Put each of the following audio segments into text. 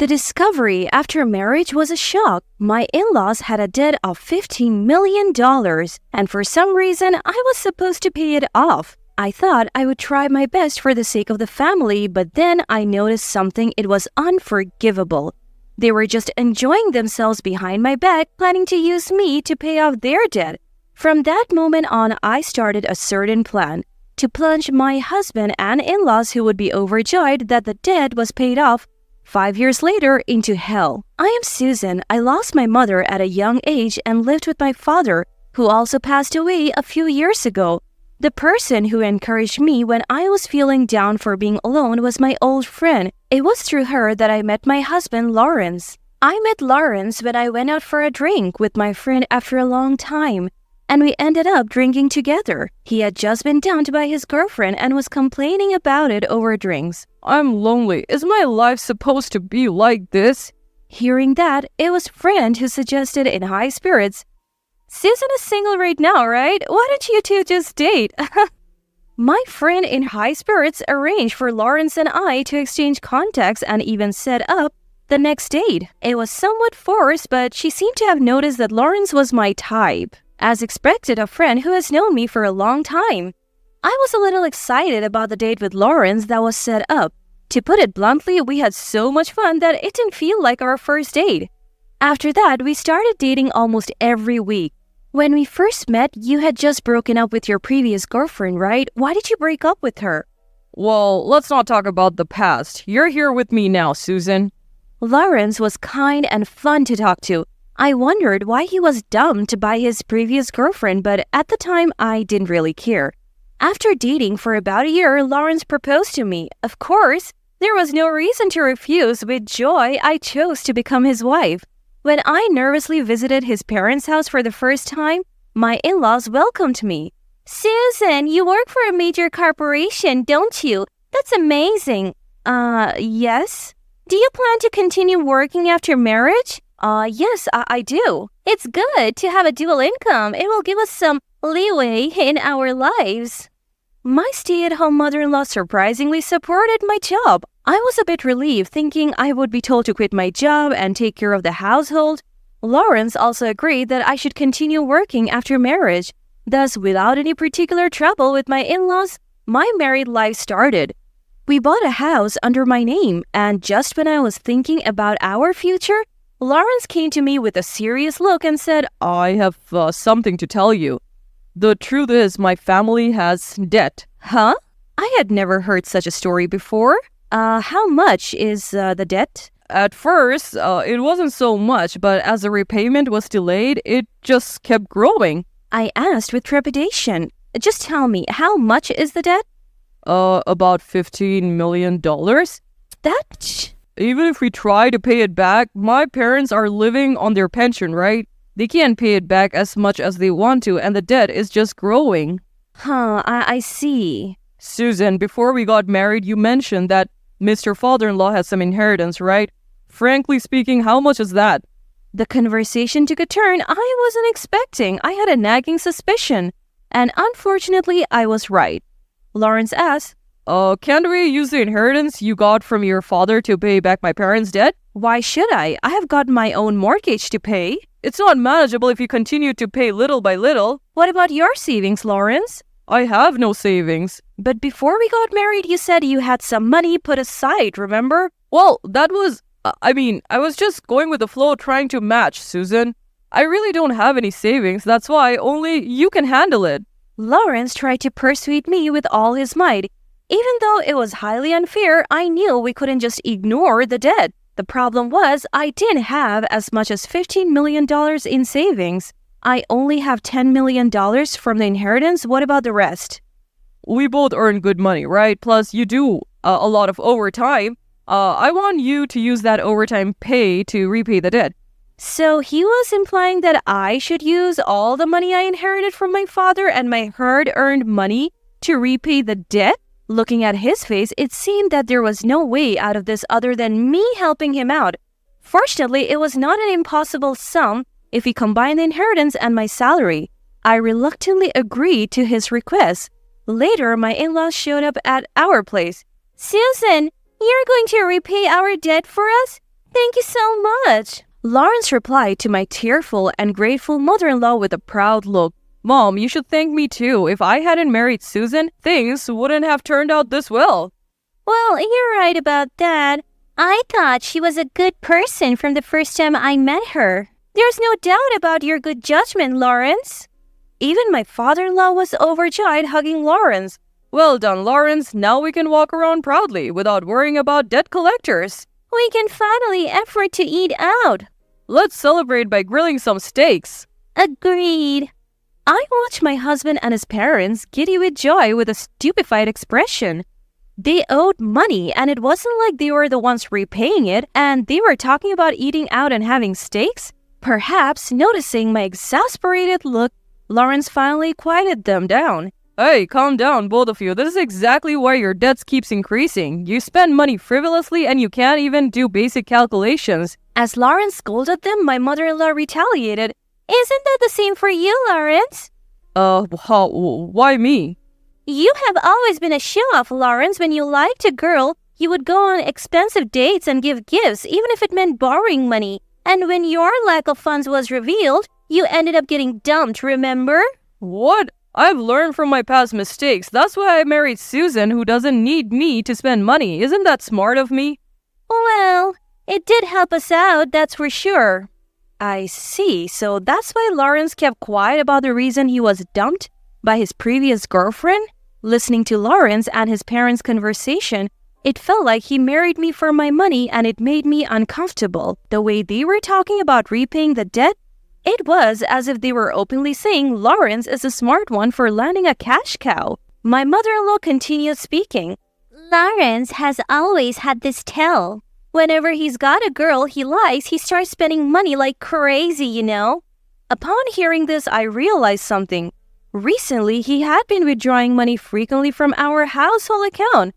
The discovery after marriage was a shock. My in-laws had a debt of $15 million, and for some reason, I was supposed to pay it off. I thought I would try my best for the sake of the family, but then I noticed something. It was unforgivable. They were just enjoying themselves behind my back, planning to use me to pay off their debt. From that moment on, I started a certain plan to plunge my husband and in-laws, who would be overjoyed that the debt was paid off 5 years later, into hell. I am Susan. I lost my mother at a young age and lived with my father, who also passed away a few years ago. The person who encouraged me when I was feeling down for being alone was my old friend. It was through her that I met my husband, Lawrence. I met Lawrence when I went out for a drink with my friend after a long time, and we ended up drinking together. He had just been dumped by his girlfriend and was complaining about it over drinks. I'm lonely. Is my life supposed to be like this? Hearing that, it was friend who suggested in high spirits, Susan is single right now, right? Why don't you two just date? My friend in high spirits arranged for Lawrence and I to exchange contacts and even set up the next date. It was somewhat forced, but she seemed to have noticed that Lawrence was my type. As expected, a friend who has known me for a long time. I was a little excited about the date with Lawrence that was set up. To put it bluntly, we had so much fun that it didn't feel like our first date. After that, we started dating almost every week. When we first met, you had just broken up with your previous girlfriend, right? Why did you break up with her? Well, let's not talk about the past. You're here with me now, Susan. Lawrence was kind and fun to talk to. I wondered why he was dumped by his previous girlfriend, but at the time, I didn't really care. After dating for about a year, Lawrence proposed to me. Of course, there was no reason to refuse. With joy, I chose to become his wife. When I nervously visited his parents' house for the first time, my in-laws welcomed me. Susan, you work for a major corporation, don't you? That's amazing. Yes. Do you plan to continue working after marriage? Yes, I do. It's good to have a dual income. It will give us some leeway in our lives. My stay-at-home mother-in-law surprisingly supported my job. I was a bit relieved, thinking I would be told to quit my job and take care of the household. Lawrence also agreed that I should continue working after marriage. Thus, without any particular trouble with my in-laws, my married life started. We bought a house under my name, and just when I was thinking about our future, Lawrence came to me with a serious look and said, I have something to tell you. The truth is, my family has debt. Huh? I had never heard such a story before. How much is the debt? At first, it wasn't so much, but as the repayment was delayed, it just kept growing. I asked with trepidation. Just tell me, how much is the debt? About $15 million. That... Even if we try to pay it back, my parents are living on their pension, right? They can't pay it back as much as they want to, and the debt is just growing. I see. Susan, before we got married, you mentioned that Mr. Father-in-law has some inheritance, right? Frankly speaking, how much is that? The conversation took a turn I wasn't expecting. I had a nagging suspicion, and unfortunately, I was right. Lawrence asked, Can't we use the inheritance you got from your father to pay back my parents' debt? Why should I? I have got my own mortgage to pay. It's not manageable if you continue to pay little by little. What about your savings, Lawrence? I have no savings. But before we got married, you said you had some money put aside, remember? Well, that was... I was just going with the flow, trying to match, Susan. I really don't have any savings. That's why only you can handle it. Lawrence tried to persuade me with all his might. Even though it was highly unfair, I knew we couldn't just ignore the debt. The problem was I didn't have as much as $15 million in savings. I only have $10 million from the inheritance. What about the rest? We both earn good money, right? Plus, you do a lot of overtime. I want you to use that overtime pay to repay the debt. So he was implying that I should use all the money I inherited from my father and my hard-earned money to repay the debt? Looking at his face, it seemed that there was no way out of this other than me helping him out. Fortunately, it was not an impossible sum if we combined the inheritance and my salary. I reluctantly agreed to his request. Later, my in-laws showed up at our place. Susan, you're going to repay our debt for us? Thank you so much. Lawrence replied to my tearful and grateful mother-in-law with a proud look. Mom, you should thank me too. If I hadn't married Susan, things wouldn't have turned out this well. Well, you're right about that. I thought she was a good person from the first time I met her. There's no doubt about your good judgment, Lawrence. Even my father-in-law was overjoyed, hugging Lawrence. Well done, Lawrence. Now we can walk around proudly without worrying about debt collectors. We can finally afford to eat out. Let's celebrate by grilling some steaks. Agreed. I watched my husband and his parents giddy with joy with a stupefied expression. They owed money, and it wasn't like they were the ones repaying it, and they were talking about eating out and having steaks. Perhaps noticing my exasperated look, Lawrence finally quieted them down. Hey, calm down, both of you. This is exactly why your debts keeps increasing. You spend money frivolously and you can't even do basic calculations. As Lawrence scolded them, my mother-in-law retaliated. Isn't that the same for you, Lawrence? Why me? You have always been a show-off, Lawrence. When you liked a girl, you would go on expensive dates and give gifts, even if it meant borrowing money. And when your lack of funds was revealed, you ended up getting dumped, remember? What? I've learned from my past mistakes. That's why I married Susan, who doesn't need me to spend money. Isn't that smart of me? Well, it did help us out, that's for sure. I see. So that's why Lawrence kept quiet about the reason he was dumped by his previous girlfriend? Listening to Lawrence and his parents' conversation, it felt like he married me for my money, and it made me uncomfortable. The way they were talking about repaying the debt, it was as if they were openly saying Lawrence is a smart one for landing a cash cow. My mother-in-law continued speaking. Lawrence has always had this tell. Whenever he's got a girl he likes, he starts spending money like crazy, you know? Upon hearing this, I realized something. Recently, he had been withdrawing money frequently from our household account.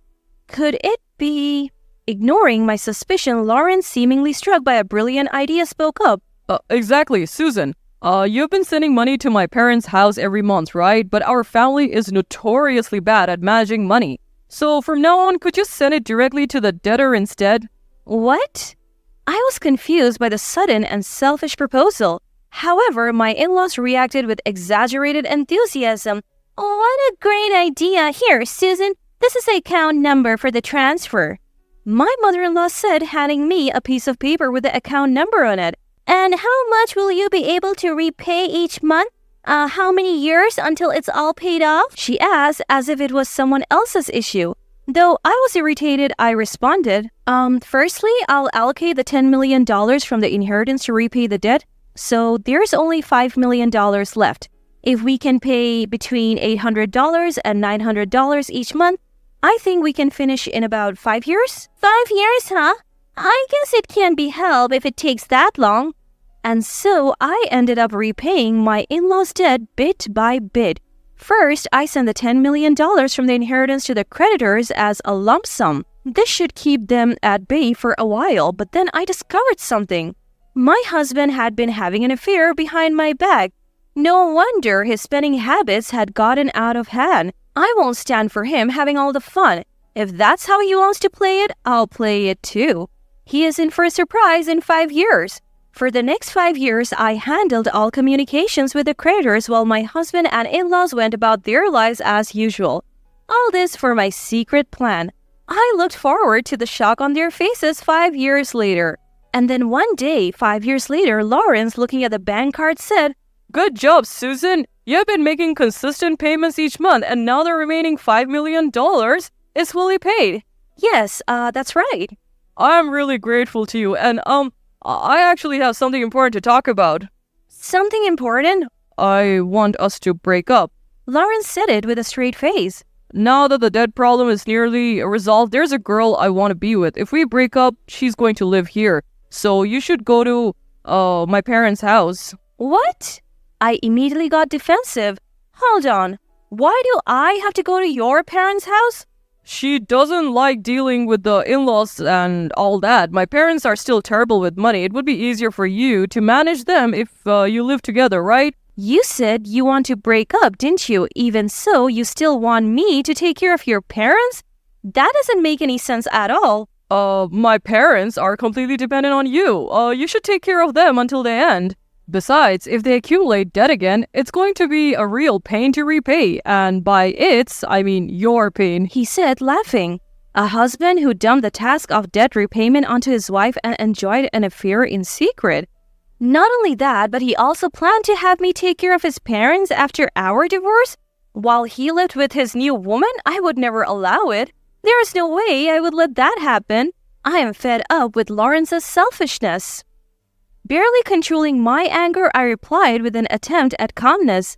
Could it be... Ignoring my suspicion, Lawrence, seemingly struck by a brilliant idea, spoke up. Exactly, Susan. You've been sending money to my parents' house every month, right? But our family is notoriously bad at managing money. So from now on, could you send it directly to the debtor instead? What? I was confused by the sudden and selfish proposal. However, my in-laws reacted with exaggerated enthusiasm. Oh, what a great idea. Here, Susan, this is the account number for the transfer. My mother-in-law said, handing me a piece of paper with the account number on it. And how much will you be able to repay each month? How many years until it's all paid off? She asked as if it was someone else's issue. Though I was irritated, I responded, firstly, I'll allocate the $10 million from the inheritance to repay the debt. So there's only $5 million left. If we can pay between $800 and $900 each month, I think we can finish in about 5 years. 5 years, huh? I guess it can't be helped if it takes that long. And so I ended up repaying my in-laws' debt bit by bit. First, I sent the $10 million from the inheritance to the creditors as a lump sum. This should keep them at bay for a while, but then I discovered something. My husband had been having an affair behind my back. No wonder his spending habits had gotten out of hand. I won't stand for him having all the fun. If that's how he wants to play it, I'll play it too. He is in for a surprise in 5 years. For the next 5 years, I handled all communications with the creditors while my husband and in-laws went about their lives as usual. All this for my secret plan. I looked forward to the shock on their faces 5 years later. And then one day, 5 years later, Lawrence, looking at the bank card, said, Good job, Susan. You've been making consistent payments each month, and now the remaining $5 million is fully paid. Yes, that's right. I'm really grateful to you, and I actually have something important to talk about. Something important? I want us to break up. Lawrence said it with a straight face. Now that the debt problem is nearly resolved, there's a girl I want to be with. If we break up, she's going to live here. So you should go to, my parents' house. What? I immediately got defensive. Hold on. Why do I have to go to your parents' house? She doesn't like dealing with the in-laws and all that. My parents are still terrible with money. It would be easier for you to manage them if you live together, right? You said you want to break up, didn't you? Even so, you still want me to take care of your parents? That doesn't make any sense at all. My parents are completely dependent on you. You should take care of them until the end. Besides, if they accumulate debt again, it's going to be a real pain to repay. And by its, I mean your pain. He said, laughing. A husband who dumped the task of debt repayment onto his wife and enjoyed an affair in secret. Not only that, but he also planned to have me take care of his parents after our divorce. While he lived with his new woman, I would never allow it. There is no way I would let that happen. I am fed up with Lawrence's selfishness. Barely controlling my anger, I replied with an attempt at calmness.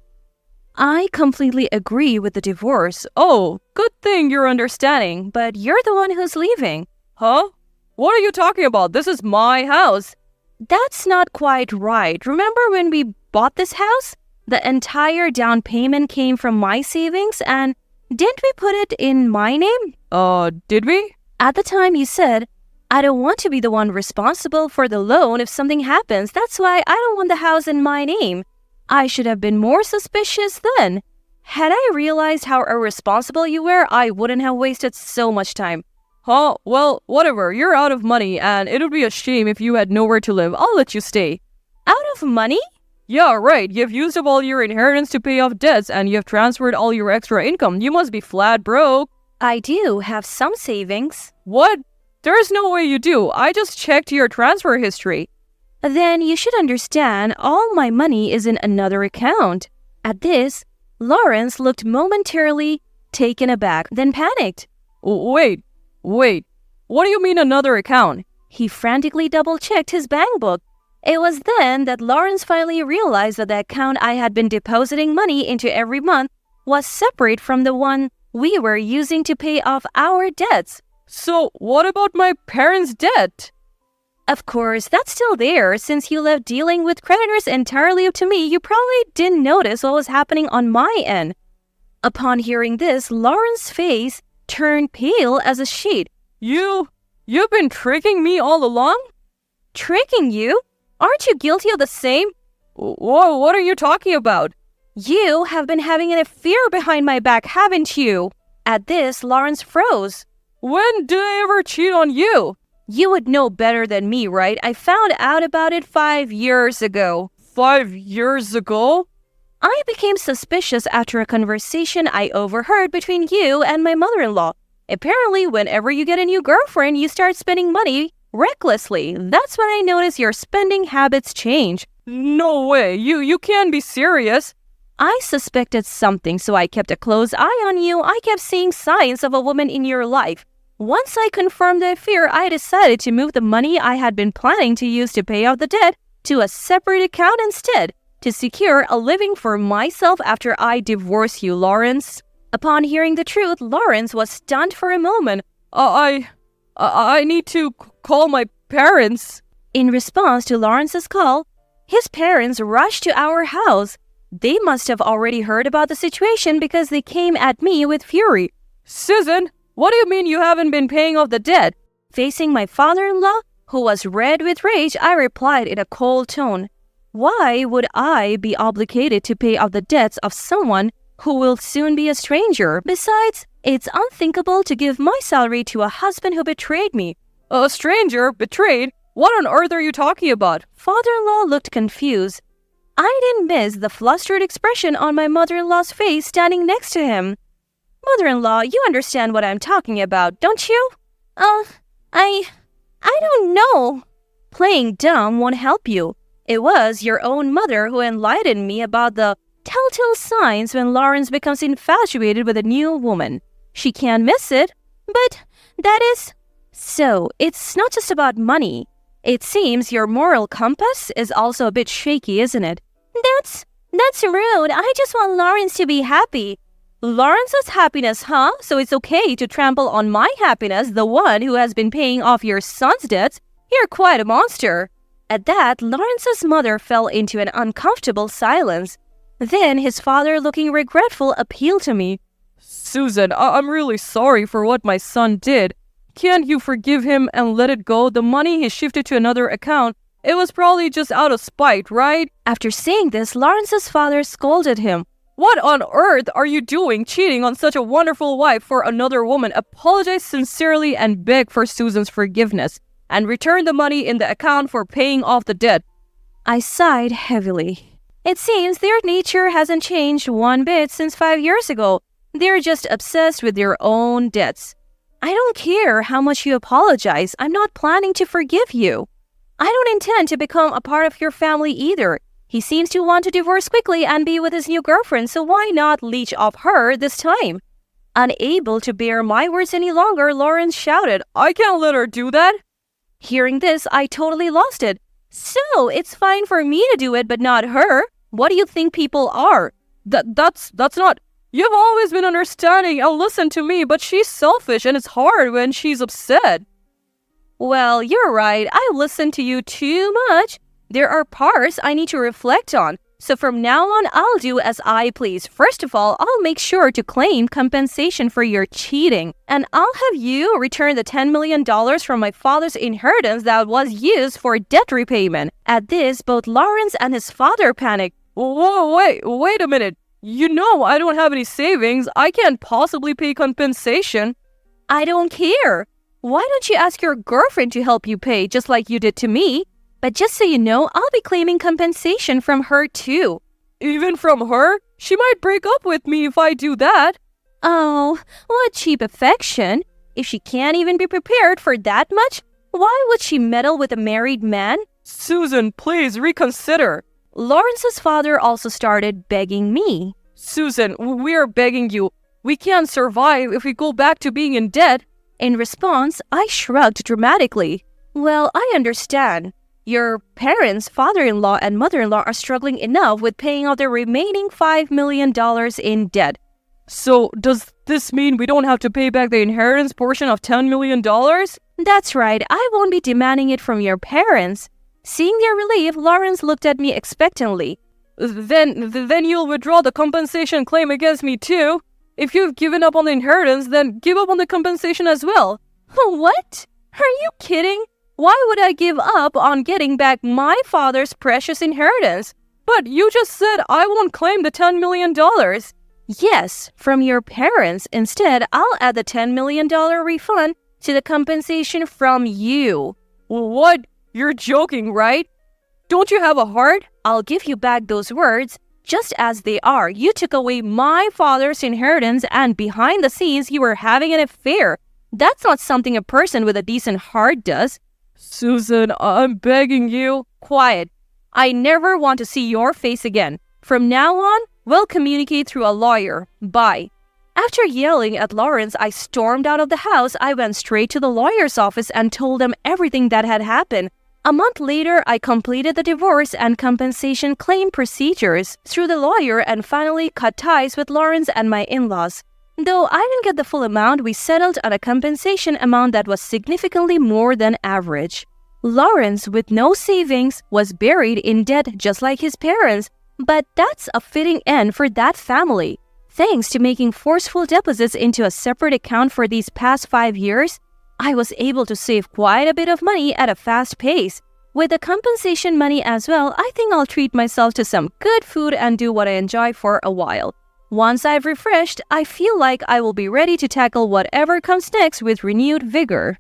I completely agree with the divorce. Oh, good thing you're understanding. But you're the one who's leaving. Huh? What are you talking about? This is my house. That's not quite right. Remember when we bought this house? The entire down payment came from my savings, and didn't we put it in my name? Did we? At the time you said, I don't want to be the one responsible for the loan if something happens. That's why I don't want the house in my name. I should have been more suspicious then. Had I realized how irresponsible you were, I wouldn't have wasted so much time. Huh? Well, whatever. You're out of money, and it would be a shame if you had nowhere to live. I'll let you stay. Out of money? Yeah, right. You've used up all your inheritance to pay off debts, and you've transferred all your extra income. You must be flat broke. I do have some savings. What? There's no way you do. I just checked your transfer history. Then you should understand all my money is in another account. At this, Lawrence looked momentarily taken aback, then panicked. Wait. What do you mean another account? He frantically double-checked his bank book. It was then that Lawrence finally realized that the account I had been depositing money into every month was separate from the one we were using to pay off our debts. So, what about my parents' debt? Of course, that's still there. Since you left dealing with creditors entirely up to me, you probably didn't notice what was happening on my end. Upon hearing this, Lawrence's face turned pale as a sheet. You've been tricking me all along? Tricking you? Aren't you guilty of the same? What are you talking about? You have been having an affair behind my back, haven't you? At this, Lawrence froze. When did I ever cheat on you? You would know better than me, right? I found out about it 5 years ago. 5 years ago? I became suspicious after a conversation I overheard between you and my mother-in-law. Apparently, whenever you get a new girlfriend, you start spending money recklessly. That's when I noticed your spending habits change. No way. You can't be serious. I suspected something, so I kept a close eye on you. I kept seeing signs of a woman in your life. Once I confirmed the affair, I decided to move the money I had been planning to use to pay off the debt to a separate account instead, to secure a living for myself after I divorced you, Lawrence. Upon hearing the truth, Lawrence was stunned for a moment. I need to call my parents. In response to Lawrence's call, his parents rushed to our house. They must have already heard about the situation because they came at me with fury. Susan, what do you mean you haven't been paying off the debt? Facing my father-in-law, who was red with rage, I replied in a cold tone. Why would I be obligated to pay off the debts of someone who will soon be a stranger? Besides, it's unthinkable to give my salary to a husband who betrayed me. A stranger? Betrayed? What on earth are you talking about? Father-in-law looked confused. I didn't miss the flustered expression on my mother-in-law's face standing next to him. Mother-in-law, you understand what I'm talking about, don't you? I don't know. Playing dumb won't help you. It was your own mother who enlightened me about the telltale signs when Lawrence becomes infatuated with a new woman. She can't miss it, but that is... So, it's not just about money. It seems your moral compass is also a bit shaky, isn't it? That's rude. I just want Lawrence to be happy. Lawrence's happiness, huh? So it's okay to trample on my happiness, the one who has been paying off your son's debts? You're quite a monster. At that, Lawrence's mother fell into an uncomfortable silence. Then his father, looking regretful, appealed to me. Susan, I'm really sorry for what my son did. Can't you forgive him and let it go? The money he shifted to another account. It was probably just out of spite, right? After saying this, Lawrence's father scolded him. What on earth are you doing cheating on such a wonderful wife for another woman? Apologize sincerely and beg for Susan's forgiveness, and return the money in the account for paying off the debt. I sighed heavily. It seems their nature hasn't changed one bit since 5 years ago. They're just obsessed with their own debts. I don't care how much you apologize. I'm not planning to forgive you. I don't intend to become a part of your family either. He seems to want to divorce quickly and be with his new girlfriend, so why not leech off her this time? Unable to bear my words any longer, Lawrence shouted, I can't let her do that. Hearing this, I totally lost it. So, it's fine for me to do it, but not her? What do you think people are? That's not... You've always been understanding and listened to me, but she's selfish and it's hard when she's upset. Well, you're right. I listen to you too much. There are parts I need to reflect on. So from now on, I'll do as I please. First of all, I'll make sure to claim compensation for your cheating. And I'll have you return the $10 million from my father's inheritance that was used for debt repayment. At this, both Lawrence and his father panicked. Whoa, wait a minute. You know I don't have any savings. I can't possibly pay compensation. I don't care. Why don't you ask your girlfriend to help you pay, just like you did to me? But just so you know, I'll be claiming compensation from her too. Even from her? She might break up with me if I do that. Oh, what cheap affection. If she can't even be prepared for that much, why would she meddle with a married man? Susan, please reconsider. Lawrence's father also started begging me. Susan, we're begging you. We can't survive if we go back to being in debt. In response, I shrugged dramatically. Well, I understand. Your parents, father-in-law and mother-in-law are struggling enough with paying out the remaining $5 million in debt. So, does this mean we don't have to pay back the inheritance portion of $10 million? That's right. I won't be demanding it from your parents. Seeing their relief, Lawrence looked at me expectantly. Then you'll withdraw the compensation claim against me too. If you've given up on the inheritance, then give up on the compensation as well. What? Are you kidding? Why would I give up on getting back my father's precious inheritance? But you just said I won't claim the $10 million. Yes, from your parents. Instead, I'll add the $10 million refund to the compensation from you. What? You're joking, right? Don't you have a heart? I'll give you back those words just as they are. You took away my father's inheritance and behind the scenes you were having an affair. That's not something a person with a decent heart does. Susan, I'm begging you. Quiet. I never want to see your face again. From now on, we'll communicate through a lawyer. Bye. After yelling at Lawrence, I stormed out of the house. I went straight to the lawyer's office and told them everything that had happened. A month later, I completed the divorce and compensation claim procedures through the lawyer and finally cut ties with Lawrence and my in-laws. Though I didn't get the full amount, we settled on a compensation amount that was significantly more than average. Lawrence, with no savings, was buried in debt just like his parents, but that's a fitting end for that family. Thanks to making forceful deposits into a separate account for these past 5 years, I was able to save quite a bit of money at a fast pace. With the compensation money as well, I think I'll treat myself to some good food and do what I enjoy for a while. Once I've refreshed, I feel like I will be ready to tackle whatever comes next with renewed vigor.